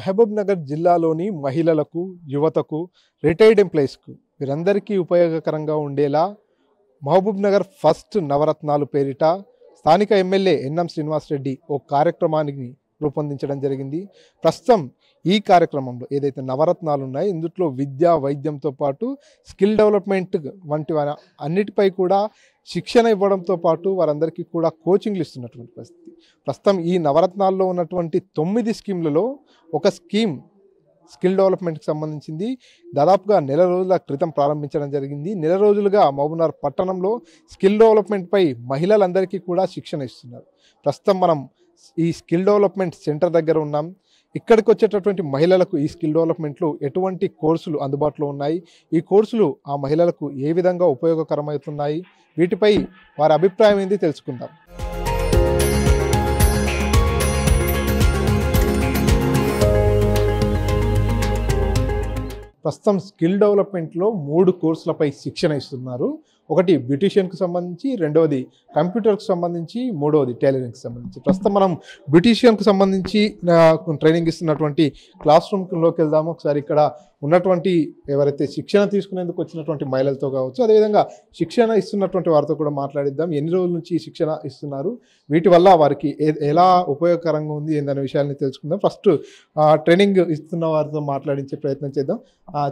మహబూబ్నగర్ జిల్లాలోని మహిళలకు, యువతకు, రిటైర్డ్ ఎంప్లాయీస్కు వీరందరికీ ఉపయోగకరంగా ఉండేలా మహబూబ్నగర్ ఫస్ట్ నవరత్నాలు పేరిట స్థానిక ఎమ్మెల్యే ఎన్ఎం శ్రీనివాసరెడ్డి ఓ కార్యక్రమాన్ని రూపొందించడం జరిగింది. ప్రస్తుతం ఈ కార్యక్రమంలో ఏదైతే నవరత్నాలు ఉన్నాయో ఇందులో విద్య, వైద్యంతో పాటు స్కిల్ డెవలప్మెంట్ వంటి అన్నిటిపై కూడా శిక్షణ ఇవ్వడంతో పాటు వారందరికీ కూడా కోచింగ్లు ఇస్తున్నటువంటి పరిస్థితి. ప్రస్తుతం ఈ నవరత్నాల్లో ఉన్నటువంటి 9 స్కీమ్లలో ఒక స్కీమ్ స్కిల్ డెవలప్మెంట్కి సంబంధించింది దాదాపుగా నెల రోజుల క్రితం ప్రారంభించడం జరిగింది. నెల రోజులుగా మహబూబ్నగర్ పట్టణంలో స్కిల్ డెవలప్మెంట్పై మహిళలందరికీ కూడా శిక్షణ ఇస్తున్నారు. ప్రస్తుతం మనం ఈ స్కిల్ డెవలప్మెంట్ సెంటర్ దగ్గర ఉన్నాం. ఇక్కడికి వచ్చేటటువంటి మహిళలకు ఈ స్కిల్ డెవలప్మెంట్లో ఎటువంటి కోర్సులు అందుబాటులో ఉన్నాయి, ఈ కోర్సులు ఆ మహిళలకు ఏ విధంగా ఉపయోగకరమవుతున్నాయి, వీటిపై వారి అభిప్రాయం ఏంది తెలుసుకుందాం. ప్రస్తుతం స్కిల్ డెవలప్మెంట్లో 3 కోర్సులపై శిక్షణ ఇస్తున్నారు. ఒకటి బ్యూటీషియన్కి సంబంధించి, రెండవది కంప్యూటర్కి సంబంధించి, మూడవది టైలరింగ్కి సంబంధించి. ప్రస్తుతం మనం బ్యూటీషియన్కి సంబంధించి ట్రైనింగ్ ఇస్తున్నటువంటి క్లాస్ రూమ్లోకి వెళ్దాము. ఒకసారి ఇక్కడ ఉన్నటువంటి ఎవరైతే శిక్షణ తీసుకునేందుకు వచ్చినటువంటి మహిళలతో కావచ్చు, అదేవిధంగా శిక్షణ ఇస్తున్నటువంటి వారితో కూడా మాట్లాడిద్దాం. ఎన్ని రోజుల నుంచి ఈ శిక్షణ ఇస్తున్నారు, వీటి వల్ల వారికి ఎలా ఉపయోగకరంగా ఉంది ఏందనే విషయాన్ని తెలుసుకుందాం. ఫస్ట్ ట్రైనింగ్ ఇస్తున్న వారితో మాట్లాడించే ప్రయత్నం చేద్దాం.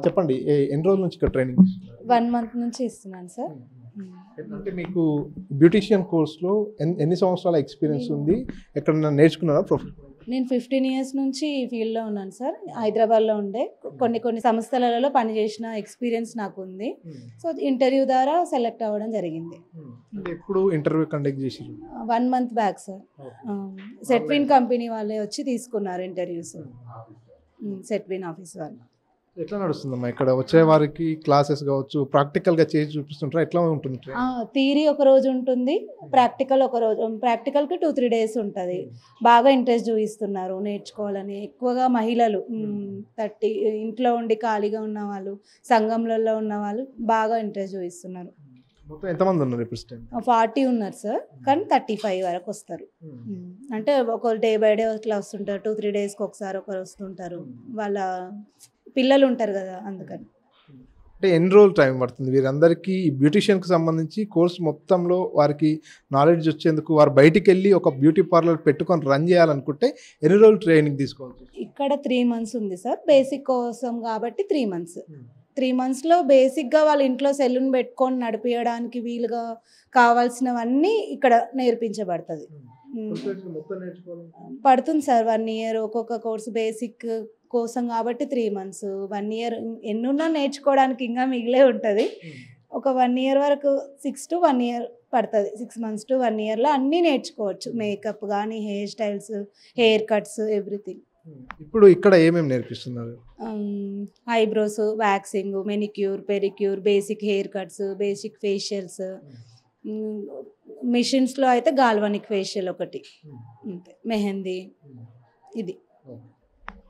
చెప్పండి, ఎన్ని రోజుల నుంచి ఇక్కడ ట్రైనింగ్ ఇస్తున్నారు? 1 month నుంచి ఇస్తున్నాను సార్. అంటే మీకు బ్యూటీషియన్ కోర్సులో ఎన్ని సంవత్సరాల ఎక్స్పీరియన్స్ ఉంది, ఎక్కడన్నా నేర్చుకున్నారా? నేను 15 years నుంచి ఈ ఫీల్డ్లో ఉన్నాను సార్. హైదరాబాద్లో ఉండే కొన్ని సంస్థలలో పనిచేసిన ఎక్స్పీరియన్స్ నాకు ఉంది. సో ఇంటర్వ్యూ ద్వారా సెలెక్ట్ అవ్వడం జరిగింది. ఎప్పుడు ఇంటర్వ్యూ కండక్ట్ చేసి? 1 month back sir. Setwin company వాళ్ళే వచ్చి తీసుకున్నారు ఇంటర్వ్యూస్. సెట్విన్ ఆఫీస్ వాళ్ళు. ఎట్లా నడుస్తుందమ్మా ఇక్కడ వచ్చే వారికి క్లాసెస్ కావచ్చు, ప్రాక్టికల్గా చేసి చూపిస్తుంటారా? ఎట్లా ఉంటుంది? థియరీ ఒక రోజు ఉంటుంది, ప్రాక్టికల్ ఒక రోజు. ప్రాక్టికల్కి 2-3 days ఉంటుంది. బాగా ఇంట్రెస్ట్ చూపిస్తున్నారు నేర్చుకోవాలని. ఎక్కువగా మహిళలు 30 ఇంట్లో ఉండి ఖాళీగా ఉన్న వాళ్ళు, సంఘంలలో ఉన్న వాళ్ళు బాగా ఇంట్రెస్ట్ చూపిస్తున్నారు. మొత్తం ఎంతమంది ఉన్నారు ఇప్పుడు? 40 ఉన్నారు సార్, కానీ 35 వరకు వస్తారు. అంటే ఒకరు డే బై డే అట్లా వస్తుంటారు. 2-3 daysకి ఒకసారి ఒకరు వస్తుంటారు. వాళ్ళ పిల్లలు ఉంటారు కదా, అందుకని. అంటే ఎన్ని రోజులు టైం పడుతుంది వీరందరికీ ఈ బ్యూటీషియన్కి సంబంధించి కోర్సు మొత్తంలో వారికి నాలెడ్జ్ వచ్చేందుకు? వారు బయటికి వెళ్ళి ఒక బ్యూటీ పార్లర్ పెట్టుకొని రన్ చేయాలనుకుంటే ఎన్ని రోజులు ట్రైనింగ్ తీసుకోవచ్చు? ఇక్కడ 3 months ఉంది సార్, బేసిక్ కోసం కాబట్టి 3 months. 3 monthsలో బేసిక్గా వాళ్ళ ఇంట్లో సెలూన్ పెట్టుకొని నడిపించడానికి వీలుగా కావాల్సినవన్నీ ఇక్కడ నేర్పించబడుతుంది. పడుతుంది సార్ 1 year ఒక్కొక్క కోర్సు. బేసిక్ కోసం కాబట్టి 3 months. 1 year ఎన్నున్నా నేర్చుకోవడానికి ఇంకా మిగిలే ఉంటుంది. ఒక 1 year వరకు 6 to 1 year పడుతుంది. 6 months to 1 yearలో అన్నీ నేర్చుకోవచ్చు. మేకప్ కానీ, hair styles, hair cuts, everything. ఇప్పుడు ఇక్కడ ఏమేమి నేర్పిస్తున్నారు? Eyebrows, waxing, manicure, pedicure, basic hair cuts, basic facials. మిషన్స్లో అయితే గాల్వానిక్ ఫేషియల్ ఒకటి, మెహందీ. ఇది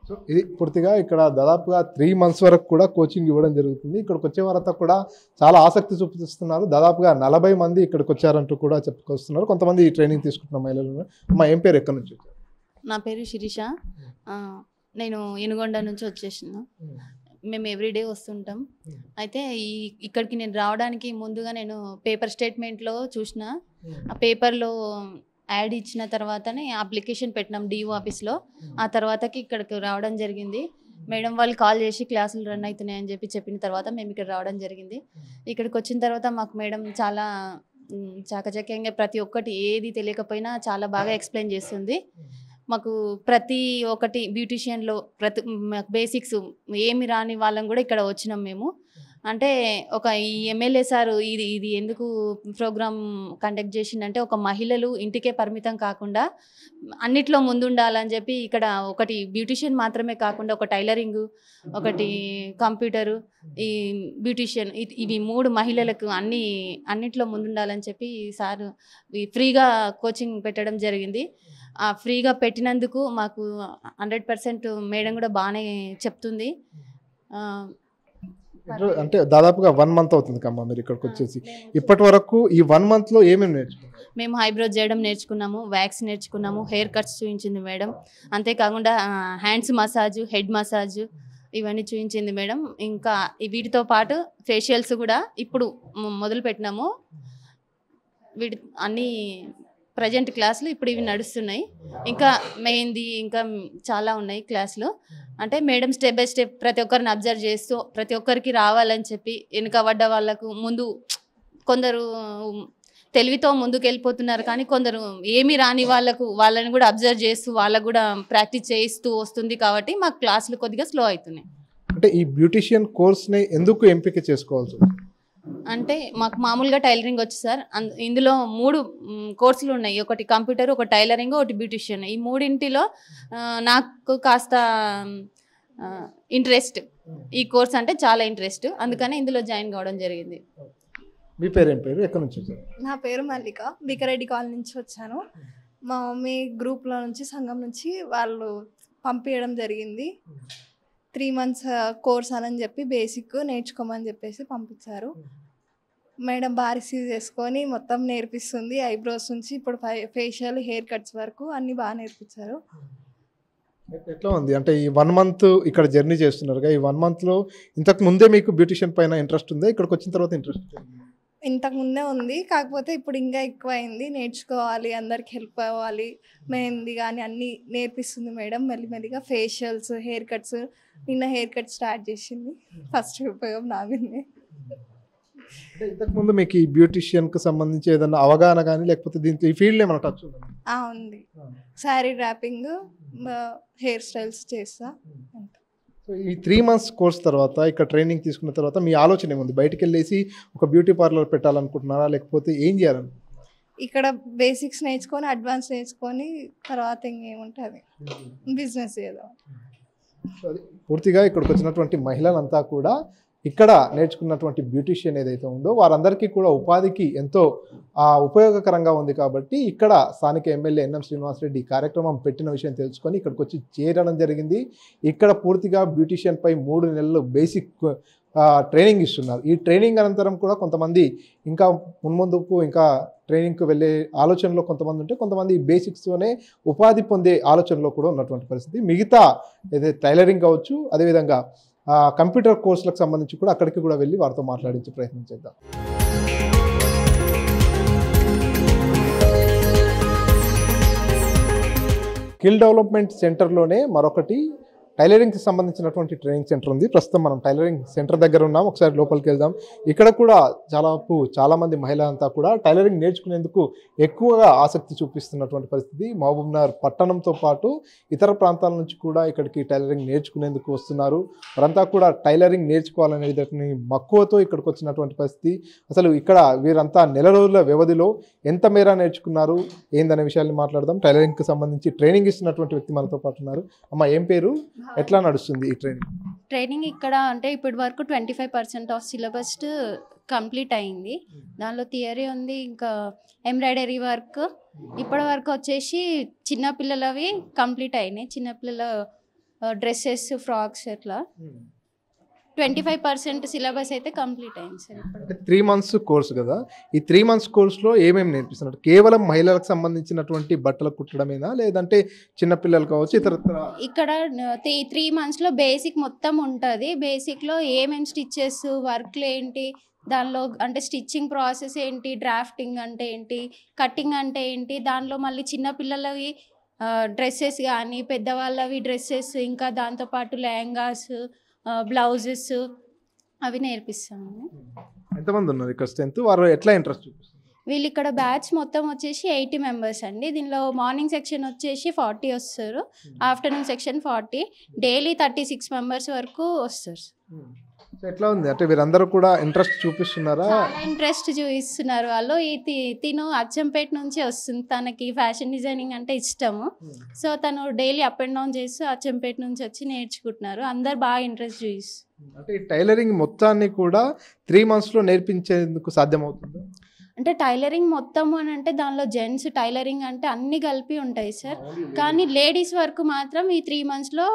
సో ఇది పూర్తిగా ఇక్కడ దాదాపుగా 3 months వరకు కూడా కోచింగ్ ఇవ్వడం జరుగుతుంది. ఇక్కడికి వచ్చే వారంతా కూడా చాలా ఆసక్తి చూపిస్తున్నారు. దాదాపుగా 40 మంది ఇక్కడికి వచ్చారంటూ కూడా చెప్పుకొస్తున్నారు. కొంతమంది ఈ ట్రైనింగ్ తీసుకుంటున్న మహిళలు. అమ్మా, ఏం పేరు, ఎక్కడి నుంచి వచ్చారు? నా పేరు శిరీష. నేను ఎనుగొండ నుంచి వచ్చేసిన. మేము ఎవ్రీడే వస్తుంటాం. అయితే ఇక్కడికి నేను రావడానికి ముందుగా నేను పేపర్ స్టేట్మెంట్లో చూసిన. ఆ పేపర్లో యాడ్ ఇచ్చిన తర్వాతనే అప్లికేషన్ పెట్టినాం డిఓ ఆఫీస్లో. ఆ తర్వాతకి ఇక్కడికి రావడం జరిగింది. మేడం వాళ్ళు కాల్ చేసి క్లాసులు రన్ అవుతున్నాయని చెప్పిన తర్వాత మేము ఇక్కడ రావడం జరిగింది. ఇక్కడికి వచ్చిన తర్వాత మాకు మేడం చాలా చాకచక్యంగా ప్రతి ఒక్కటి ఏది తెలియకపోయినా చాలా బాగా ఎక్స్ప్లెయిన్ చేస్తుంది. మాకు ప్రతి ఒక్కటి బ్యూటీషియన్లో బేసిక్స్ ఏమి రాని వాళ్ళం కూడా ఇక్కడ వచ్చినాం మేము. అంటే ఈ ఎమ్మెల్యే సారు ఇది ఎందుకు ప్రోగ్రామ్ కండక్ట్ చేసిందంటే, ఒక మహిళలు ఇంటికే పరిమితం కాకుండా అన్నిట్లో ముందుండాలని చెప్పి ఇక్కడ ఒకటి బ్యూటీషియన్ మాత్రమే కాకుండా ఒక టైలరింగ్, ఒకటి కంప్యూటరు, ఈ బ్యూటీషియన్, ఇవి 3 మహిళలకు అన్నిట్లో ముందుండాలని చెప్పి సారు ఫ్రీగా కోచింగ్ పెట్టడం జరిగింది. ఫ్రీగా పెట్టినందుకు మాకు 100% మేడం కూడా బాగానే చెప్తుంది. అంటే దాదాపుగా 1 month అవుతుంది కమ్మా మీరు ఇక్కడికి వచ్చేసి. ఇప్పటి వరకు ఈ 1 monthలో ఏమేమి నేర్చుకున్నారు? మేము ఐబ్రోస్ చేయడం నేర్చుకున్నాము, వ్యాక్స్ నేర్చుకున్నాము, హెయిర్ కట్స్ చూపించింది మేడం. అంతేకాకుండా హ్యాండ్స్ మసాజ్, హెడ్ మసాజ్ ఇవన్నీ చూపించింది మేడం. ఇంకా వీటితో పాటు ఫేషియల్స్ కూడా ఇప్పుడు మొదలు పెట్టినాము. వీటి అన్ని ప్రజెంట్ క్లాసులు ఇప్పుడు ఇవి నడుస్తున్నాయి. ఇంకా మెహందీ ఇంకా చాలా ఉన్నాయి క్లాసులు. అంటే మేడం స్టెప్ బై స్టెప్ ప్రతి ఒక్కరిని అబ్జర్వ్ చేస్తూ ప్రతి ఒక్కరికి రావాలని చెప్పి వెనుక పడ్డ వాళ్ళకు ముందు కొందరు తెలివితో ముందుకు వెళ్ళిపోతున్నారు, కానీ కొందరు ఏమీ రాని వాళ్ళని కూడా అబ్జర్వ్ చేస్తూ వాళ్ళకు కూడా ప్రాక్టీస్ చేయిస్తూ వస్తుంది. కాబట్టి మాకు క్లాసులు కొద్దిగా స్లో అవుతున్నాయి. అంటే ఈ బ్యూటిషియన్ కోర్స్ని ఎందుకు ఎంపిక చేసుకోవాల్సి? అంటే మాకు మామూలుగా టైలరింగ్ వచ్చి సార్, ఇందులో 3 కోర్సులు ఉన్నాయి. ఒకటి కంప్యూటర్, ఒకటి టైలరింగ్, ఒకటి బ్యూటిషియన్. ఈ మూడింటిలో నాకు కాస్త ఇంట్రెస్ట్, ఈ కోర్స్ అంటే చాలా ఇంట్రెస్ట్, అందుకని ఇందులో జాయిన్ కావడం జరిగింది. మీ పేరు ఏం పేరు, ఎక్కడి నుంచి వచ్చారు? నా పేరు మల్లిక, బికరెడ్డి కాలనీ నుంచి వచ్చాను. మా మమ్మీ గ్రూప్లో నుంచి సంఘం నుంచి వాళ్ళు పంపించడం జరిగింది. 3 months కోర్స్ అని చెప్పి బేసిక్ నేర్చుకోమని చెప్పేసి పంపించారు. మేడం బాగా రిసీవ్ చేసుకొని మొత్తం నేర్పిస్తుంది. ఐబ్రోస్ నుంచి ఇప్పుడు ఫేషియల్, హెయిర్ కట్స్ వరకు అన్నీ బాగా నేర్పించారు. ఎట్లా ఉంది అంటే ఈ 1 month ఇక్కడ జర్నీ చేస్తున్నారుగా, ఈ 1 monthలో ఇంతకు ముందే మీకు బ్యూటిషియన్ పైన ఇంట్రెస్ట్ ఉందా? ఇక్కడికి వచ్చిన తర్వాత ఇంట్రెస్ట్? ఇంతకు ముందే ఉంది, కాకపోతే ఇప్పుడు ఇంకా ఎక్కువ అయింది. నేర్చుకోవాలి, అందరికి హెల్ప్ అవ్వాలి. మెహందీ కానీ అన్నీ నేర్పిస్తుంది మేడం. మెల్లిమెల్లిగా ఫేషియల్స్, హెయిర్ కట్స్, నిన్న హెయిర్ కట్ స్టార్ట్ చేసింది. ఫస్ట్ ఉపయోగం నా విన్నే. అంటే ఇంతకుముందు మీకు ఈ బ్యూటిషియన్కి సంబంధించి ఏదైనా అవగాహన కానీ లేకపోతే దీంట్లో ఈ ఫీల్డ్ ఏమైనా టచ్ ఉందా? ఉంది. శారీ ర్యాపింగ్, హెయిర్ స్టైల్స్ చేస్తా. సో ఈ 3 months కోర్స్ తర్వాత ఇక్కడ ట్రైనింగ్ తీసుకున్న తర్వాత మీ ఆలోచన ఏముంది? బయటికి వెళ్ళేసి ఒక బ్యూటీ పార్లర్ పెట్టాలనుకుంటున్నారా, లేకపోతే ఏం చేయాలని? ఇక్కడ బేసిక్స్ నేర్చుకొని అడ్వాన్స్ నేర్చుకొని తర్వాత ఇంకేముంటుంది, బిజినెస్ ఏదో. పూర్తిగా ఇక్కడికి వచ్చినటువంటి మహిళలంతా కూడా ఇక్కడ నేర్చుకున్నటువంటి బ్యూటిషియన్ ఏదైతే ఉందో వారందరికీ కూడా ఉపాధికి ఎంతో ఉపయోగకరంగా ఉంది. కాబట్టి ఇక్కడ స్థానిక ఎమ్మెల్యే ఎన్ఎం శ్రీనివాస్ రెడ్డి కార్యక్రమం పెట్టిన విషయం తెలుసుకొని ఇక్కడికి వచ్చి చేరడం జరిగింది. ఇక్కడ పూర్తిగా బ్యూటిషియన్ పై 3 నెలలు బేసిక్ ట్రైనింగ్ ఇస్తున్నారు. ఈ ట్రైనింగ్ అనంతరం కూడా కొంతమంది ఇంకా మున్ముందుకు ఇంకా ట్రైనింగ్కి వెళ్ళే ఆలోచనలో కొంతమంది ఉంటే, కొంతమంది బేసిక్స్తోనే ఉపాధి పొందే ఆలోచనలో కూడా ఉన్నటువంటి పరిస్థితి. మిగతా ఏదైతే టైలరింగ్ కావచ్చు, అదేవిధంగా కంప్యూటర్ కోర్సులకు సంబంధించి కూడా అక్కడికి కూడా వెళ్ళి వారితో మాట్లాడించే ప్రయత్నం చేద్దాం. స్కిల్ డెవలప్మెంట్ సెంటర్లోనే మరొకటి టైలరింగ్కి సంబంధించినటువంటి ట్రైనింగ్ సెంటర్ ఉంది. ప్రస్తుతం మనం టైలరింగ్ సెంటర్ దగ్గర ఉన్నాం. ఒకసారి లోపలికి వెళ్దాం. ఇక్కడ కూడా చాలామంది మహిళలంతా కూడా టైలరింగ్ నేర్చుకునేందుకు ఎక్కువగా ఆసక్తి చూపిస్తున్నటువంటి పరిస్థితి. మహబూబ్నగర్ పట్టణంతో పాటు ఇతర ప్రాంతాల నుంచి కూడా ఇక్కడికి టైలరింగ్ నేర్చుకునేందుకు వస్తున్నారు. వారంతా కూడా టైలరింగ్ నేర్చుకోవాలనే విధంగా మక్కువతో ఇక్కడికి వచ్చినటువంటి పరిస్థితి. అసలు ఇక్కడ వీరంతా నెల రోజుల వ్యవధిలో ఎంత మేర నేర్చుకున్నారు ఏందనే విషయాన్ని మాట్లాడదాం. టైలరింగ్కి సంబంధించి ట్రైనింగ్ ఇస్తున్నటువంటి వ్యక్తి మనతో పాటు ఉన్నారు. అమ్మ ఏం పేరు, ఎట్లా నడుస్తుంది ఈ ట్రైనింగ్? ఇక్కడ అంటే ఇప్పటి వరకు 25% ఆఫ్ సిలబస్ కంప్లీట్ అయింది. దానిలో థియరీ ఉంది, ఇంకా ఎంబ్రాయిడరీ వర్క్. ఇప్పటి వరకు వచ్చేసి చిన్నపిల్లలవి కంప్లీట్ అయినాయి. చిన్నపిల్లల డ్రెస్సెస్, ఫ్రాక్స్ అట్లా 25% సిలబస్ అయితే కంప్లీట్ అయింది సార్. 3 months కోర్సు కదా, ఈ 3 months కోర్సులో ఏమేమి నేర్పిస్తున్నారు? కేవలం మహిళలకు సంబంధించినటువంటి బట్టలు కుట్టడమేనా, లేదంటే చిన్నపిల్లలు కావచ్చు ఇతర? ఇక్కడ 3 monthsలో బేసిక్ మొత్తం ఉంటుంది. బేసిక్లో ఏమేమి స్టిచ్చెస్, వర్క్లు ఏంటి, దానిలో అంటే స్టిచ్చింగ్ ప్రాసెస్ ఏంటి, డ్రాఫ్టింగ్ అంటే ఏంటి, కటింగ్ అంటే ఏంటి, దానిలో మళ్ళీ చిన్నపిల్లలవి డ్రెస్సెస్ కానీ, పెద్దవాళ్ళవి డ్రెస్సెస్, ఇంకా దాంతోపాటు లెహంగాస్, బ్లౌజెస్ అవి నేర్పిస్తాము. ఎంతమంది ఉన్నారు ఇక్కడ స్ట్రెంత్? వారు ఎట్లా ఇంట్రెస్ట్ చూపిస్తారు? వీళ్ళు ఇక్కడ బ్యాచ్ మొత్తం వచ్చేసి 80 members అండి. దీనిలో మార్నింగ్ సెక్షన్ వచ్చేసి 40 వస్తారు, ఆఫ్టర్నూన్ సెక్షన్ 40, డైలీ 36 members వరకు వస్తారు. ఎట్లా ఉంది అంటే వీరందరూ కూడా ఇంట్రెస్ట్ చూపిస్తున్నారా? చాలా ఇంట్రెస్ట్ చూపిస్తున్నారు వాళ్ళు. తిను అచ్చంపేట నుంచి వస్తుంది, తనకి ఫ్యాషన్ డిజైనింగ్ అంటే ఇష్టము. సో తను డైలీ అప్ అండ్ డౌన్ చేస్తూ అచ్చంపేట నుంచి వచ్చి నేర్చుకుంటున్నారు. అందరు బాగా ఇంట్రెస్ట్ చూపిస్తారు. అంటే ఈ టైలరింగ్ మొత్తాన్ని కూడా 3 monthsలో నేర్పించేందుకు సాధ్యమవుతుంది? అంటే టైలరింగ్ మొత్తం అని అంటే దానిలో జెంట్స్ టైలరింగ్ అంటే అన్ని కలిపి ఉంటాయి సార్, కానీ లేడీస్ వరకు మాత్రం ఈ 3 monthsలో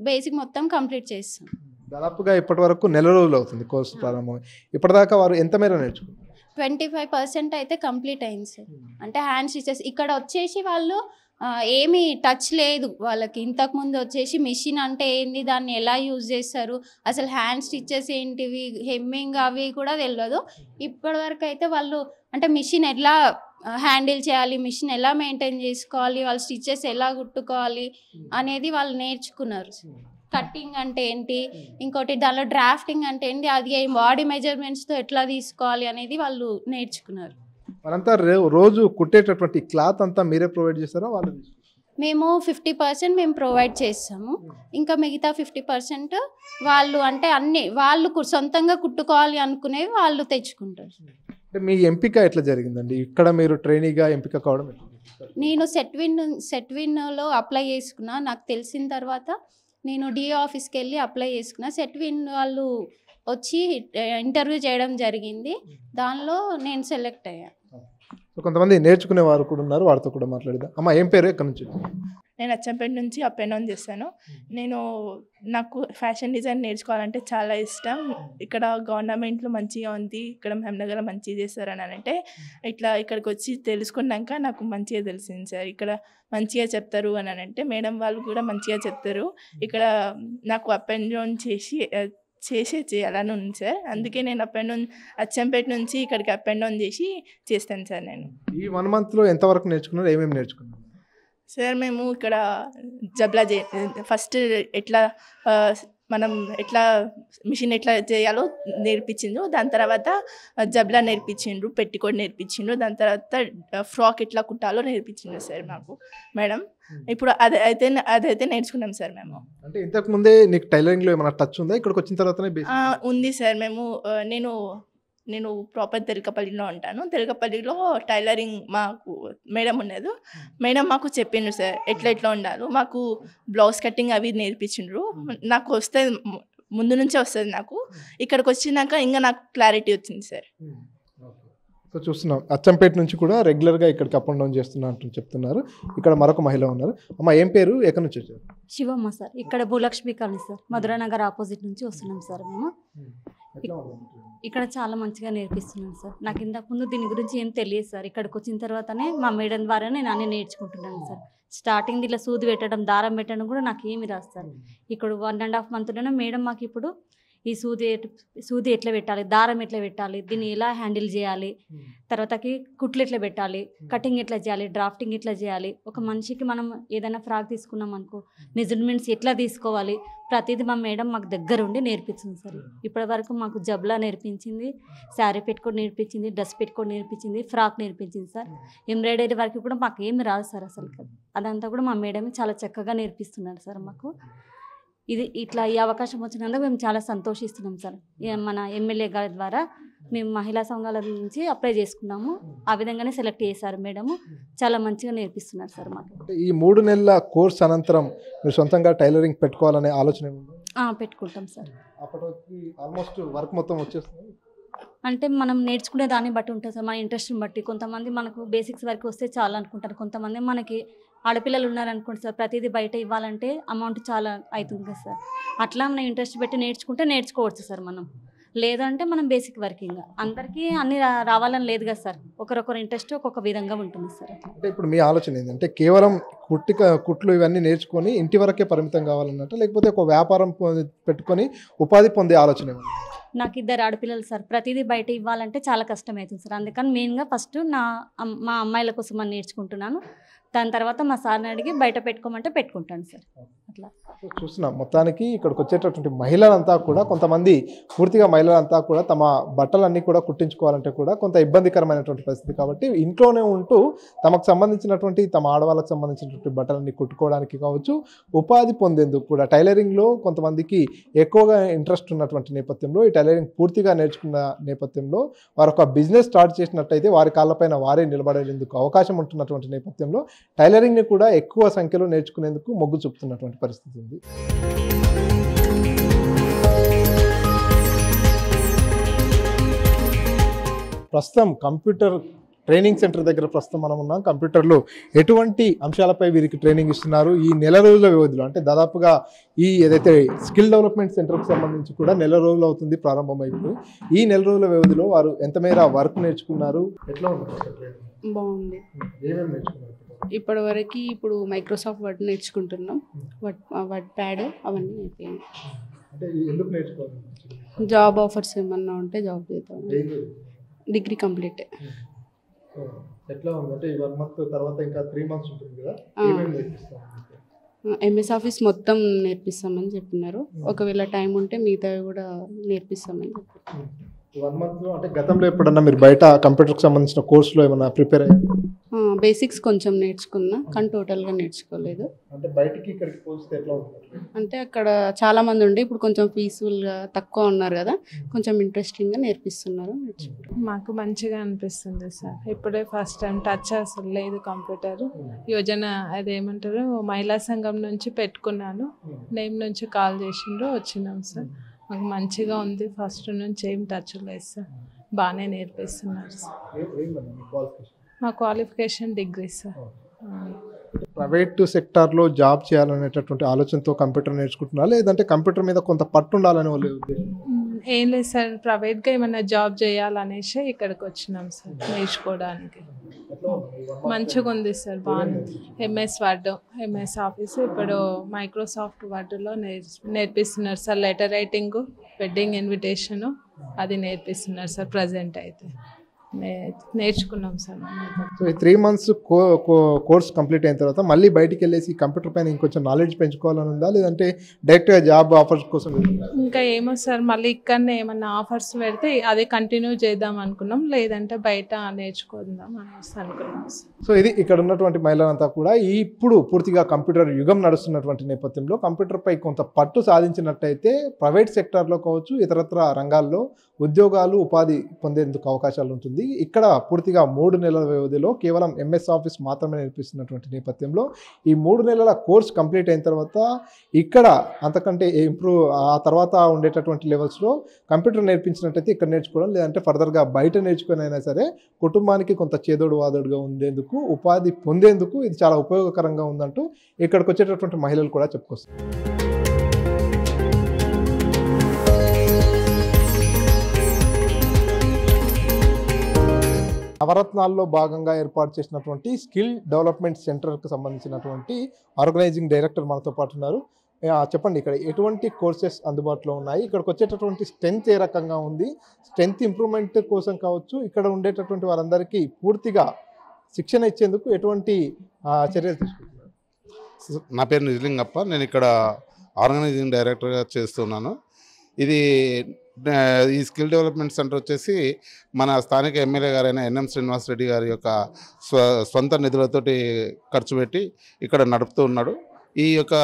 బేసిక్ మొత్తం కంప్లీట్ చేస్తాం. దాదాపుగా ఇప్పటి వరకు నెల రోజులు అవుతుంది కోర్సు ప్రారంభం. ఇప్పటిదాకా వారు ఎంత మేర నేర్చుకున్నారు? 25% అయితే కంప్లీట్ అయింది సార్. అంటే హ్యాండ్ స్టిచెస్ ఇక్కడ వచ్చేసి వాళ్ళు ఏమీ టచ్ లేదు వాళ్ళకి. ఇంతకుముందు వచ్చేసి మిషన్ అంటే ఏంది, దాన్ని ఎలా యూజ్ చేస్తారు, అసలు హ్యాండ్ స్టిచెస్ ఏంటివి, హెమ్మింగ్ అవి కూడా తెలియదు. ఇప్పటి వరకు అయితే వాళ్ళు అంటే మిషన్ ఎలా హ్యాండిల్ చేయాలి, మిషన్ ఎలా మెయింటైన్ చేసుకోవాలి, వాళ్ళు స్టిచెస్ ఎలా కుట్టుకోవాలి అనేది వాళ్ళు నేర్చుకున్నారు. కట్టింగ్ అంటే ఏంటి, ఇంకోటి దానిలో డ్రాఫ్టింగ్ అంటే ఏంటి, అది బాడీ మెజర్మెంట్స్తో ఎట్లా తీసుకోవాలి అనేది వాళ్ళు నేర్చుకున్నారు. మనంతా రోజు కుట్టేటటువంటి క్లాత్ అంతా మీరే ప్రొవైడ్ చేస్తారా వాళ్ళు? మేము 50% మేము ప్రొవైడ్ చేస్తాము, ఇంకా మిగతా 50% వాళ్ళు అంటే అన్ని వాళ్ళు సొంతంగా కుట్టుకోవాలి అనుకునేవి వాళ్ళు తెచ్చుకుంటారు. అంటే మీ ఎంపిక ఎట్లా జరిగిందండి? ఇక్కడ మీరు ట్రైనీగా ఎంపిక కావడం ఎట్లా? నేను సెట్విన్లో అప్లై చేసుకున్నా. నాకు తెలిసిన తర్వాత నేను డిఓ ఆఫీస్కి వెళ్ళి అప్లై చేసుకున్నా. సెట్విన్ వాళ్ళు వచ్చి ఇంటర్వ్యూ చేయడం జరిగింది, దానిలో నేను సెలెక్ట్ అయ్యాను. కొంతమంది నేర్చుకునే వారు కూడా ఉన్నారు, వారితో కూడా మాట్లాడదాం. అమ్మ ఏం పేరు, ఎక్కడి నుంచి? నేను అచ్చంపేట నుంచి అప్ అండ్ డౌన్ చేస్తాను. నాకు ఫ్యాషన్ డిజైన్ నేర్చుకోవాలంటే చాలా ఇష్టం. ఇక్కడ గవర్నమెంట్లో మంచిగా ఉంది, ఇక్కడ మహబూబ్నగర్లో మంచిగా చేస్తారని అంటే ఇక్కడికి వచ్చి తెలుసుకున్నాక నాకు మంచిగా తెలిసింది సార్. ఇక్కడ మంచిగా చెప్తారు అని అంటే మేడం వాళ్ళు కూడా మంచిగా చెప్తారు. ఇక్కడ నాకు అప్ అండ్ డౌన్ చేయాలని ఉంది సార్. అందుకే నేను అప్ అండ్ డౌన్ అచ్చంపేట నుంచి ఇక్కడికి అప్ అండ్ డౌన్ చేస్తాను సార్. నేను ఈ 1 monthలో ఎంతవరకు నేర్చుకున్నారు, ఏమేమి నేర్చుకున్నారు సార్? మేము ఇక్కడ జబ్లా ఫస్ట్ మనం ఎట్లా మిషన్ ఎట్లా చేయాలో నేర్పించిండ్రు, దాని తర్వాత జబ్లా నేర్పించిండ్రు, పెట్టికోట్ నేర్పించిండ్రు, దాని తర్వాత ఫ్రాక్ ఎట్లా కుట్టాలో నేర్పించిండ్రు సార్ మాకు మేడం. ఇప్పుడు అదైతే నేర్చుకున్నాం సార్ మేము. అంటే ఇంతకు ముందే నీకు టైలరింగ్లో ఏమైనా టచ్ ఉందా? ఇక్కడికి వచ్చిన తర్వాతనే ఉంది సార్. నేను ప్రాపర్ తెలకపల్లిలో ఉంటాను. తెలకపల్లిలో టైలరింగ్ మాకు మేడం ఉన్నది. మేడం మాకు చెప్పిండ్రు సార్ ఎట్లా ఉండాలో. మాకు బ్లౌజ్ కటింగ్ అవి నేర్పించిండ్రు. నాకు వస్తే ముందు నుంచే వస్తుంది. నాకు ఇక్కడికి వచ్చినాక ఇంకా నాకు క్లారిటీ వచ్చింది సార్. సో చూస్తున్నాం అచ్చంపేట నుంచి కూడా రెగ్యులర్గా ఇక్కడికి అప్ అండ్ డౌన్ చేస్తున్నా అంటూ చెప్తున్నారు. ఇక్కడ మరొక మహిళ ఉన్నారు. అమ్మ ఏం పేరు, ఎక్కడి నుంచి వచ్చారు? శివమ్మ సార్. ఇక్కడ Bhulakshmi colony sir, Madhuranagar opposite నుంచి వస్తున్నాం సార్ మేము. ఇక్కడ చాలా మంచిగా నేర్పిస్తున్నాం సార్. నాకు ఇంతకుముందు దీని గురించి ఏం తెలియదు సార్. ఇక్కడికి వచ్చిన తర్వాతనే మా మేడం ద్వారా నేను అన్నీ నేర్చుకుంటున్నాను సార్. స్టార్టింగ్ ఇలా సూది పెట్టడం, దారం పెట్టడం కూడా నాకు ఏమి రాదు సార్. ఇక్కడ 1.5 monthలోనే మేడం మాకు ఇప్పుడు ఈ సూది ఎట్లా పెట్టాలి, దారం ఎట్లా పెట్టాలి, దీన్ని ఎలా హ్యాండిల్ చేయాలి, తర్వాతకి కుట్లు ఎట్లా పెట్టాలి, కటింగ్ ఎట్లా చేయాలి, డ్రాఫ్టింగ్ ఎట్లా చేయాలి, ఒక మనిషికి మనం ఏదైనా ఫ్రాక్ తీసుకున్నాం అనుకో మెజర్మెంట్స్ ఎట్లా తీసుకోవాలి, ప్రతిదీ మా మేడం మాకు దగ్గర ఉండి నేర్పించింది సార్. ఇప్పటి వరకు మాకు జబ్లా నేర్పించింది, శారీ పెట్టుకొని నేర్పించింది, డ్రెస్ పెట్టుకొని నేర్పించింది, ఫ్రాక్ నేర్పించింది సార్. ఎంబ్రాయిడరీ వరకు కూడా మాకు ఏమి రాదు సార్ అసలు. అదంతా కూడా మా మేడమే చాలా చక్కగా నేర్పిస్తున్నారు సార్ మాకు. ఇట్లా ఈ అవకాశం వచ్చినందుకు మేము చాలా సంతోషిస్తున్నాం సార్. మన ఎమ్మెల్యే గారి ద్వారా మేము మహిళా సంఘాల నుంచి అప్లై చేసుకున్నాము. ఆ విధంగానే సెలెక్ట్ చేశారు మేడము. చాలా మంచిగా నేర్పిస్తున్నారు సార్ మాకు. ఈ 3 నెలల కోర్స్ అనంతరం మీరు సొంతంగా టైలరింగ్ పెట్టుకోవాలనే ఆలోచన పెట్టుకుంటాం సార్. అప్పటికి ఆల్మోస్ట్ వర్క్ మొత్తం వచ్చేస్తుంది. అంటే మనం నేర్చుకునే దాన్ని బట్టి ఉంటుంది సార్, మన ఇంట్రెస్ట్ని బట్టి. కొంతమంది మనకు బేసిక్స్ వరకు వస్తే చాలా అనుకుంటారు, కొంతమంది మనకి ఆడపిల్లలు ఉన్నారనుకోండి సార్, ప్రతిదీ బయట ఇవ్వాలంటే అమౌంట్ చాలా అవుతుంది కదా సార్. అట్లా మనం ఇంట్రెస్ట్ పెట్టి నేర్చుకోవచ్చు సార్ మనం. లేదంటే మనం బేసిక్ వర్కింగ్ అందరికీ అన్ని రావాలని లేదు కదా సార్. ఒకరొకరు ఇంట్రెస్ట్ ఒక్కొక్క విధంగా ఉంటుంది సార్. అంటే ఇప్పుడు మీ ఆలోచన ఏంటంటే కేవలం కుట్లు ఇవన్నీ నేర్చుకొని ఇంటి వరకే పరిమితం కావాలన్నట్టు, లేకపోతే ఒక వ్యాపారం పెట్టుకొని ఉపాధి పొందే ఆలోచన ఏమన్నా? నాకు 2 ఆడపిల్లలు సార్. ప్రతిదీ బయట ఇవ్వాలంటే చాలా కష్టమవుతుంది సార్. అందుకని మెయిన్గా ఫస్ట్ మా అమ్మాయిల కోసం అని నేర్చుకుంటున్నాను. దాని తర్వాత మా సార్ని అడిగి బయట పెట్టుకోమంటే పెట్టుకుంటాను సార్. అట్లా చూస్తున్నాం. మొత్తానికి ఇక్కడికి వచ్చేటటువంటి మహిళలంతా కూడా, కొంతమంది పూర్తిగా మహిళలంతా కూడా తమ బట్టలన్నీ కూడా కుట్టించుకోవాలంటే కూడా కొంత ఇబ్బందికరమైనటువంటి పరిస్థితి. కాబట్టి ఇంట్లోనే ఉంటూ తమకు సంబంధించినటువంటి, తమ ఆడవాళ్ళకు సంబంధించినటువంటి బట్టలన్నీ కుట్టుకోవడానికి కావచ్చు, ఉపాధి పొందేందుకు కూడా టైలరింగ్లో కొంతమందికి ఎక్కువగా ఇంట్రెస్ట్ ఉన్నటువంటి నేపథ్యంలో, ఈ టైలరింగ్ పూర్తిగా నేర్చుకున్న నేపథ్యంలో వారు ఒక బిజినెస్ స్టార్ట్ చేసినట్టయితే వారి కాళ్ళపైన వారే నిలబడేందుకు అవకాశం ఉంటున్నటువంటి నేపథ్యంలో టైలరింగ్ని కూడా ఎక్కువ సంఖ్యలో నేర్చుకునేందుకు మొగ్గు చూపుతున్నటువంటి పరిస్థితి ఉంది. ప్రస్తుతం కంప్యూటర్ ట్రైనింగ్ సెంటర్ దగ్గర ప్రస్తుతం మనం ఉన్నాం. కంప్యూటర్లో ఎటువంటి అంశాలపై వీరికి ట్రైనింగ్ ఇస్తున్నారు, ఈ నెల రోజుల వ్యవధిలో అంటే దాదాపుగా ఈ ఏదైతే స్కిల్ డెవలప్మెంట్ సెంటర్కి సంబంధించి కూడా నెల రోజులు అవుతుంది ప్రారంభమైపోయి. ఈ నెల రోజుల వ్యవధిలో వారు ఎంత మేర వర్క్ నేర్చుకున్నారు, ఎట్లా ఉంటుంది? బాగుంది. ఏమేమి నేర్చుకున్నారు? ఇప్పటి వరకు ఇప్పుడు మైక్రోసాఫ్ట్ వర్డ్ నేర్చుకుంటున్నాం, వర్డ్ ప్యాడ్ అవన్నీ అయిపోయింది. అంటే ఎందుకు నేర్చుకోవాలి? జాబ్ ఆఫర్స్ ఏమన్నా ఉంటే జాబ్ చేద్దాం. Degree complete. ఎట్లా ఉంది అంటే ఈ 1 month తర్వాత ఇంకా 3 months ఉంటుంది కదా, ఏమేమి నేర్పిస్తారు? ఎంఎస్ ఆఫీస్ మొత్తం నేర్పిస్తామని చెప్పినారు. ఒకవేళ టైం ఉంటే మిగతావి కూడా నేర్పిస్తామని చెప్పారు. 1 month లో అంటే గతంలో ఎప్పుడన్నా మీరు బయట కంప్యూటర్కి సంబంధించిన కోర్సులో ఏమైనా ప్రిపేర్ అయ్యారు? బేసిక్స్ కొంచెం నేర్చుకున్నా కానీ టోటల్గా నేర్చుకోలేదు. అంటే బయటికి ఇక్కడికి పోలిస్తే ఎట్లా ఉంటుంది? అంటే అక్కడ చాలా మంది ఉండి ఇప్పుడు కొంచెం పీస్ఫుల్గా తక్కువ ఉన్నారు కదా, కొంచెం ఇంట్రెస్టింగ్గా నేర్పిస్తున్నారు. మాకు మంచిగా అనిపిస్తుంది సార్. ఇప్పుడే ఫస్ట్ టైం టచ్ అసలు లేదు కంప్యూటర్. యోజన అదేమంటారు మహిళా సంఘం నుంచి పెట్టుకున్నాను, నేమ్ నుంచి కాల్ చేసిండ్రు, వచ్చినాం సార్. మాకు మంచిగా ఉంది. ఫస్ట్ నుంచి ఏం టచ్ లేదు సార్, బాగానే నేర్పిస్తున్నారు సార్. మా క్వాలిఫికేషన్ డిగ్రీ సార్. ప్రైవేట్ సెక్టార్లో జాబ్ చేయాలనేటటువంటి ఆలోచనతో కంప్యూటర్ నేర్చుకుంటున్నా, లేదంటే కంప్యూటర్ మీద కొంత పట్టు ఉండాలని వాళ్ళ ఉద్దేశం? ఏం లేదు సార్, ప్రైవేట్గా ఏమైనా జాబ్ చేయాలనేసి ఇక్కడికి వచ్చినాం సార్ నేర్చుకోవడానికి. మంచిగా ఉంది సార్, బాగుంది. ఎంఎస్ వర్డ్, ఎంఎస్ ఆఫీస్, ఇప్పుడు మైక్రోసాఫ్ట్ వర్డ్లో నేర్పిస్తున్నారు sir. Letter writing, wedding invitation అది నేర్పిస్తున్నారు సార్. ప్రజెంట్ అయితే నేర్చుకున్నాం సార్. సో ఈ 3 months కోర్స్ కంప్లీట్ అయిన తర్వాత మళ్ళీ బయటికి వెళ్ళేసి కంప్యూటర్ పైన ఇంకొంచెం నాలెడ్జ్ పెంచుకోవాలని ఉందా, లేదంటే డైరెక్ట్గా జాబ్ ఆఫర్స్ కోసం? ఇంకా ఏమో సార్, మళ్ళీ ఇక్కడనే ఏమన్నా ఆఫర్స్ పెడితే అదే కంటిన్యూ చేద్దాం అనుకున్నాం, లేదంటే బయట నేర్చుకుందాం అనేసి అనుకున్నాం సార్. సో ఇది ఇక్కడ ఉన్నటువంటి మహిళలంతా కూడా ఇప్పుడు పూర్తిగా కంప్యూటర్ యుగం నడుస్తున్నటువంటి నేపథ్యంలో కంప్యూటర్పై కొంత పట్టు సాధించినట్టయితే ప్రైవేట్ సెక్టార్లో కావచ్చు, ఇతరత్ర రంగాల్లో ఉద్యోగాలు, ఉపాధి పొందేందుకు అవకాశాలు ఉంటుంది. ఇక్కడ పూర్తిగా 3 నెలల వ్యవధిలో కేవలం ఎంఎస్ ఆఫీస్ మాత్రమే నేర్పిస్తున్నటువంటి నేపథ్యంలో ఈ 3 నెలల కోర్స్ కంప్లీట్ అయిన తర్వాత ఇక్కడ అంతకంటే ఇంప్రూవ్ ఆ తర్వాత ఉండేటటువంటి లెవెల్స్లో కంప్యూటర్ నేర్పించినట్టయితే ఇక్కడ నేర్చుకోవడం, లేదంటే ఫర్దర్గా బయట నేర్చుకుని అయినా సరే కుటుంబానికి కొంత చేదోడు వాదోడుగా ఉండేందుకు, ఉపాధి పొందేందుకు ఇది చాలా ఉపయోగకరంగా ఉందంటూ ఇక్కడికి వచ్చేటటువంటి మహిళలు కూడా చెప్పుకొస్తారు. నవరత్నాల్లో భాగంగా ఏర్పాటు చేసినటువంటి స్కిల్ డెవలప్మెంట్ సెంటర్కి సంబంధించినటువంటి ఆర్గనైజింగ్ డైరెక్టర్ మనతో పాటు ఉన్నారు. చెప్పండి, ఇక్కడ ఎటువంటి కోర్సెస్ అందుబాటులో ఉన్నాయి, ఇక్కడికి వచ్చేటటువంటి స్ట్రెంత్ ఏ రకంగా ఉంది, స్ట్రెంత్ ఇంప్రూవ్మెంట్ కోసం కావచ్చు, ఇక్కడ ఉండేటటువంటి వారందరికీ పూర్తిగా శిక్షణ ఇచ్చేందుకు ఎటువంటి చర్యలు తీసుకుంటున్నారు? నా పేరు నిజలింగప్ప, నేను ఇక్కడ ఆర్గనైజింగ్ డైరెక్టర్గా చేస్తున్నాను. ఈ స్కిల్ డెవలప్మెంట్ సెంటర్ వచ్చేసి మన స్థానిక ఎమ్మెల్యే గారైన ఎన్ఎం శ్రీనివాస్ రెడ్డి గారి యొక్క స్వంత నిధులతోటి ఖర్చు పెట్టి ఇక్కడ నడుపుతూ ఉన్నాడు. ఈ యొక్క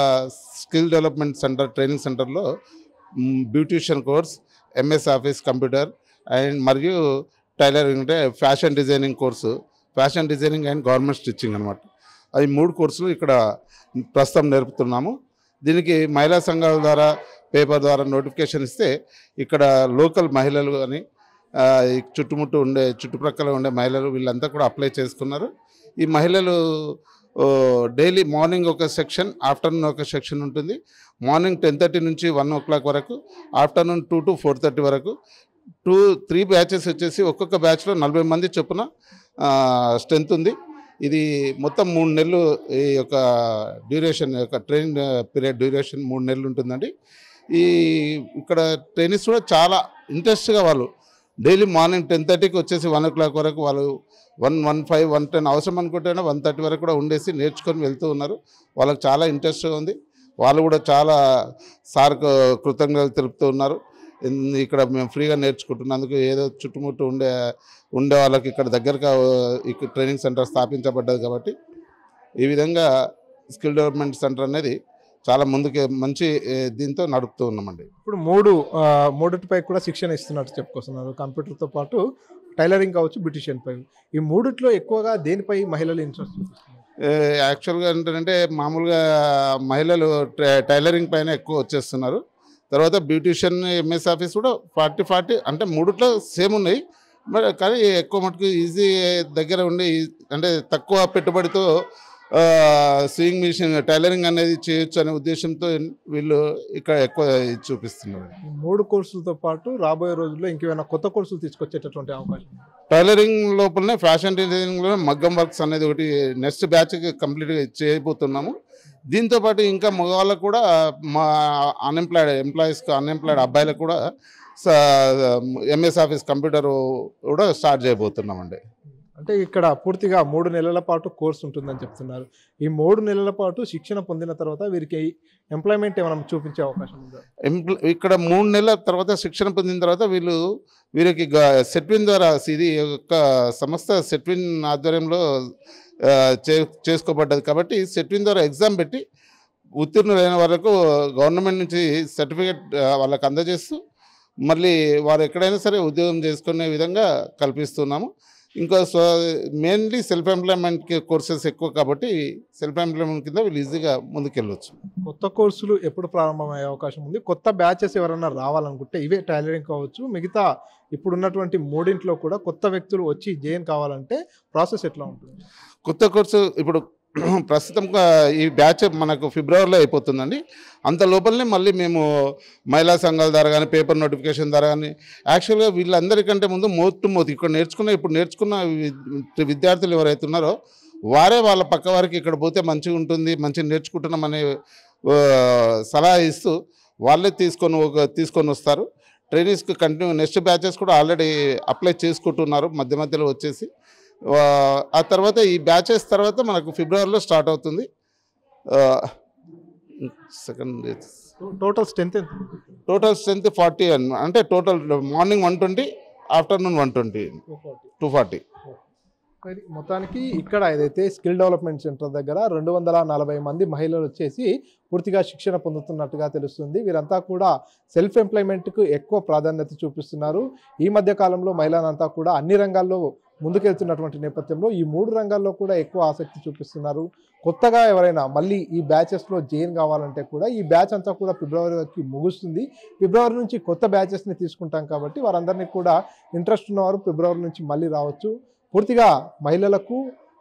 స్కిల్ డెవలప్మెంట్ సెంటర్ ట్రైనింగ్ సెంటర్లో beautician course, MS office computer and మరియు టైలరింగ్ అంటే fashion designing course, fashion designing and government stitching అనమాట. అవి 3 కోర్సులు ఇక్కడ ప్రస్తుతం నేర్పుతున్నాము. దీనికి మహిళా సంఘాల ద్వారా పేపర్ ద్వారా నోటిఫికేషన్ ఇస్తే ఇక్కడ లోకల్ మహిళలు కానీ చుట్టుప్రక్కల ఉండే మహిళలు వీళ్ళంతా కూడా అప్లై చేసుకున్నారు. ఈ మహిళలు డైలీ మార్నింగ్ ఒక సెక్షన్, ఆఫ్టర్నూన్ ఒక సెక్షన్ ఉంటుంది. మార్నింగ్ 10:30 నుంచి 1 o'clock వరకు, ఆఫ్టర్నూన్ 2 to 4:30 వరకు. 3 బ్యాచెస్ వచ్చేసి ఒక్కొక్క బ్యాచ్లో 40 మంది చొప్పున స్ట్రెంత్ ఉంది. ఇది మొత్తం 3 నెలలు ఈ యొక్క డ్యూరేషన్, యొక్క ట్రైనింగ్ పీరియడ్ డ్యూరేషన్ 3 నెలలు ఉంటుందండి. ఇక్కడ ట్రైనింగ్స్ కూడా చాలా ఇంట్రెస్ట్గా వాళ్ళు డైలీ మార్నింగ్ 10:30కి వచ్చేసి 1 o'clock వరకు వాళ్ళు 1:15, 1:10 అవసరం అనుకుంటే 1:30 వరకు కూడా ఉండేసి నేర్చుకొని వెళ్తూ ఉన్నారు. వాళ్ళకి చాలా ఇంట్రెస్ట్గా ఉంది. వాళ్ళు కూడా చాలా సార్కు కృతజ్ఞతలు తెలుపుతూ ఉన్నారు. ఇక్కడ మేము ఫ్రీగా నేర్చుకుంటున్నందుకు, ఏదో చుట్టుముట్టు ఉండే వాళ్ళకి ఇక్కడ దగ్గరగా ఇక్కడ ట్రైనింగ్ సెంటర్ స్థాపించబడ్డది కాబట్టి ఈ విధంగా స్కిల్ డెవలప్మెంట్ సెంటర్ అనేది చాలా ముందుకే మంచి దీంతో నడుపుతూ ఉన్నామండి. ఇప్పుడు మూడిటిపై కూడా శిక్షణ ఇస్తున్నట్టు చెప్పుకొస్తున్నారు. కంప్యూటర్తో పాటు టైలరింగ్ కావచ్చు, బ్యూటిషియన్ పై. ఈ మూడిట్లో ఎక్కువగా దేనిపై మహిళలు ఇంట్రెస్ట్ చూపిస్తున్నారు? యాక్చువల్గా ఏంటంటే మామూలుగా మహిళలు టైలరింగ్ పైన ఎక్కువ వచ్చేస్తున్నారు. తర్వాత బ్యూటిషియన్, ఎంఎస్ ఆఫీస్ కూడా 40 అంటే 3 సేమ్ ఉన్నాయి. మరి కానీ ఎక్కువ మటుకు ఈజీ దగ్గర ఉండి అంటే తక్కువ పెట్టుబడితో స్వింగ్ మిషన్ టైలరింగ్ అనేది చేయొచ్చు అనే ఉద్దేశంతో వీళ్ళు ఇక్కడ ఎక్కువ చూపిస్తున్నారు. 3 కోర్సులతో పాటు రాబోయే రోజుల్లో ఇంకేమైనా కొత్త కోర్సులు తీసుకొచ్చేటటువంటి అవకాశం? టైలరింగ్ లోపలనే ఫ్యాషన్ డిజైనింగ్లో మగ్గం వర్క్స్ అనేది ఒకటి నెక్స్ట్ బ్యాచ్కి కంప్లీట్గా చేయబోతున్నాము. దీంతోపాటు ఇంకా మగవాళ్ళకు కూడా మా అన్ఎంప్లాయిడ్ అబ్బాయిలకు కూడా ఎంఎస్ ఆఫీస్ కంప్యూటర్ కూడా స్టార్ట్ చేయబోతున్నామండి. అంటే ఇక్కడ పూర్తిగా 3 నెలల పాటు కోర్సు ఉంటుందని చెప్తున్నారు. ఈ 3 నెలల పాటు శిక్షణ పొందిన తర్వాత వీరికి ఎంప్లాయ్మెంట్ ఏమైనా చూపించే అవకాశం ఉందా? ఇక్కడ 3 నెలల తర్వాత శిక్షణ పొందిన తర్వాత వీరికి సెట్విన్ ద్వారా ఇది ఒక సంస్థ సెట్విన్ ఆధ్వర్యంలో చేసుకోబడ్డది కాబట్టి సెట్విన్ ద్వారా ఎగ్జామ్ పెట్టి ఉత్తీర్ణులైన వాళ్ళకు గవర్నమెంట్ నుంచి సర్టిఫికేట్ వాళ్ళకి అందజేస్తూ మళ్ళీ వారు ఎక్కడైనా సరే ఉద్యోగం చేసుకునే విధంగా కల్పిస్తున్నాము. ఇంకా మెయిన్లీ సెల్ఫ్ ఎంప్లాయ్మెంట్ కోర్సెస్ ఎక్కువ కాబట్టి సెల్ఫ్ ఎంప్లాయ్మెంట్ కింద వీళ్ళు ఈజీగా ముందుకెళ్ళవచ్చు. కొత్త కోర్సులు ఎప్పుడు ప్రారంభమయ్యే అవకాశం ఉంది? కొత్త బ్యాచెస్ ఎవరైనా రావాలనుకుంటే ఇవే టైలరింగ్ కావచ్చు, మిగతా ఇప్పుడున్నటువంటి 3 కూడా కొత్త వ్యక్తులు వచ్చి జాయిన్ కావాలంటే ప్రాసెస్ ఎట్లా ఉంటుంది? కొత్త కోర్సు ఇప్పుడు ప్రస్తుతం ఈ బ్యాచ్ మనకు ఫిబ్రవరిలో అయిపోతుందండి. అంత లోపలనే మళ్ళీ మేము మహిళా సంఘాల ద్వారా కానీ పేపర్ నోటిఫికేషన్ ద్వారా కానీ యాక్చువల్గా వీళ్ళందరికంటే ముందు ఇక్కడ ఇప్పుడు నేర్చుకున్న విద్యార్థులు ఎవరైతే ఉన్నారో వారే వాళ్ళ పక్క వారికి ఇక్కడ పోతే మంచిగా ఉంటుంది, మంచిగా నేర్చుకుంటున్నాం అనే సలహా ఇస్తూ వాళ్ళే తీసుకొని వస్తారు. ట్రైనీస్కి కంటిన్యూ నెక్స్ట్ బ్యాచెస్ కూడా ఆల్రెడీ అప్లై చేసుకుంటున్నారు మధ్యలో వచ్చేసి. ఆ తర్వాత ఈ బ్యాచెస్ తర్వాత మనకు ఫిబ్రవరిలో స్టార్ట్ అవుతుంది. టోటల్ స్ట్రెంత్ 40 అంటే టోటల్ మార్నింగ్ 120, ఆఫ్టర్నూన్ 120, 240. మొత్తానికి ఇక్కడ ఏదైతే స్కిల్ డెవలప్మెంట్ సెంటర్ దగ్గర 240 మంది మహిళలు వచ్చేసి పూర్తిగా శిక్షణ పొందుతున్నట్టుగా తెలుస్తుంది. వీరంతా కూడా సెల్ఫ్ ఎంప్లాయ్మెంట్కు ఎక్కువ ప్రాధాన్యత చూపిస్తున్నారు. ఈ మధ్య కాలంలో మహిళలంతా కూడా అన్ని రంగాల్లో ముందుకెళ్తున్నటువంటి నేపథ్యంలో ఈ 3 రంగాల్లో కూడా ఎక్కువ ఆసక్తి చూపిస్తున్నారు. కొత్తగా ఎవరైనా మళ్ళీ ఈ బ్యాచెస్లో జాయిన్ కావాలంటే కూడా ఈ బ్యాచ్ అంతా కూడా ఫిబ్రవరికి ముగుస్తుంది. ఫిబ్రవరి నుంచి కొత్త బ్యాచెస్ని తీసుకుంటాం కాబట్టి వారందరినీ కూడా ఇంట్రెస్ట్ ఉన్నవారు ఫిబ్రవరి నుంచి మళ్ళీ రావచ్చు. పూర్తిగా మహిళలకు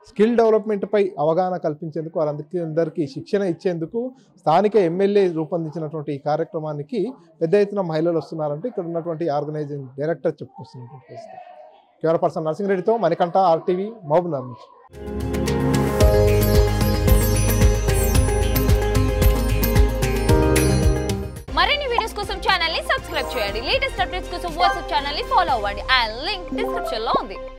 స్కిల్ డెవలప్మెంట్పై అవగాహన కల్పించేందుకు వారందరికీ శిక్షణ ఇచ్చేందుకు స్థానిక ఎమ్మెల్యే రూపొందించినటువంటి ఈ కార్యక్రమానికి పెద్ద ఎత్తున మహిళలు వస్తున్నారంటే ఇక్కడ ఉన్నటువంటి ఆర్గనైజింగ్ డైరెక్టర్ చెప్పుకొస్తున్నటువంటి పరిస్థితి. కెమెరా పర్సన్ నరసింహరెడ్డితో మణికంఠ, RTV, మహబూబ్నగర్ నుంచి. మరిన్ని వీడియోస్ కోసం ఛానల్ ని సబ్స్క్రైబ్ చేయండి. లేటెస్ట్ అప్డేట్స్ కోసం వాట్సాప్ ఛానల్ ని ఫాలో అవ్వండి. ఆ లింక్ డిస్క్రిప్షన్ లో ఉంది.